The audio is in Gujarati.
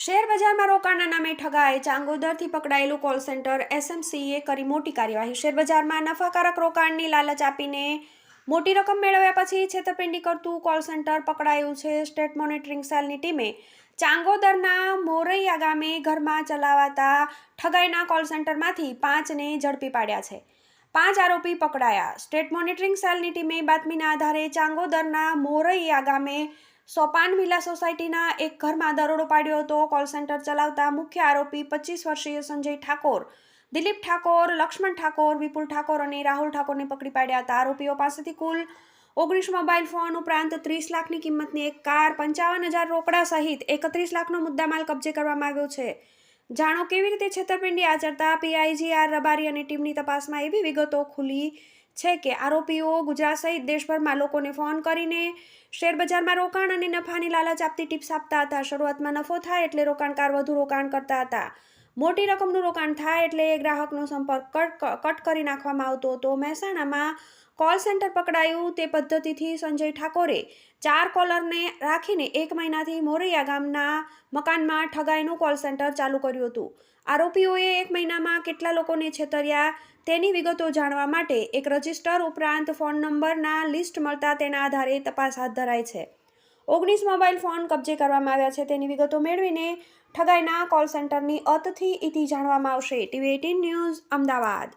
શેરબજારમાં રોકાણના નામે ઠગાઈ, ચાંગોદરથી પકડાયેલું કોલ સેન્ટર, એસએમસીએ કરી મોટી કાર્યવાહી. શેરબજારમાં નફાકારક રોકાણની લાલચ આપીને મોટી રકમ મેળવ્યા પછી છેતરપિંડી કરતું કોલ સેન્ટર પકડાયું છે. સ્ટેટ મોનિટરિંગ સેલની ટીમે ચાંગોદરના મોરૈયા ગામે ઘરમાં ચલાવાતા ઠગાઈના કોલ સેન્ટરમાંથી 5ને ઝડપી પાડ્યા છે. 5 આરોપી પકડાયા. સ્ટેટ મોનિટરિંગ સેલની ટીમે બાતમીના આધારે ચાંગોદરના મોરૈયા ગામે સોપાન વિલા સોસાયટીના એક ઘરમાં દરોડો પાડ્યો હતો. કોલ સેન્ટર ચલાવતા મુખ્ય આરોપી 25 વર્ષીય સંજય ઠાકોર, દિલીપ ઠાકોર, લક્ષ્મણ ઠાકોર, વિપુલ ઠાકોર અને રાહુલ ઠાકોરને પકડી પાડ્યા હતા. આરોપીઓ પાસેથી કુલ 19 મોબાઈલ ફોન ઉપરાંત 30 લાખની કિંમતની એક કાર, 55,000 રોકડા સહિત 31 લાખનો મુદ્દામાલ કબજે કરવામાં આવ્યો છે. જાણો કેવી રીતે છેતરપિંડી આચરતા પીઆઈજીઆર રબારી અને ટીમની તપાસમાં એવી વિગતો ખુલી છે કે આરોપીઓ ગુજરાત સહિત દેશભરમાં લોકોને ફોન કરીને શેરબજારમાં રોકાણ અને નફાની લાલચ આપતી ટિપ્સ આપતા હતા. શરૂઆતમાં નફો થાય એટલે રોકાણકાર વધુ રોકાણ કરતા હતા. મોટી રકમનું રોકાણ થાય એટલે ગ્રાહકનો સંપર્ક કટ કરી નાખવામાં આવતો હતો. મહેસાણામાં કોલ સેન્ટર પકડાયું તે પદ્ધતિથી સંજય ઠાકોરે 4 કોલરને રાખીને 1 મહિનાથી મોરૈયા ગામના મકાનમાં ઠગાઈનું કોલ સેન્ટર ચાલુ કર્યું હતું. આરોપીઓએ 1 મહિનામાં કેટલા લોકોને છેતર્યા તેની વિગતો જાણવા માટે એક રજિસ્ટર ઉપરાંત ફોન નંબરના લિસ્ટ મળતા તેના આધારે તપાસ હાથ ધરાઈ છે. 19 મોબાઈલ ફોન કબજે કરવામાં આવ્યા છે. તેની વિગતો મેળવીને ઠગાઈના કોલ સેન્ટરની અતથી ઇતિ જાણવામાં આવશે. TV18 news, Ahmedabad.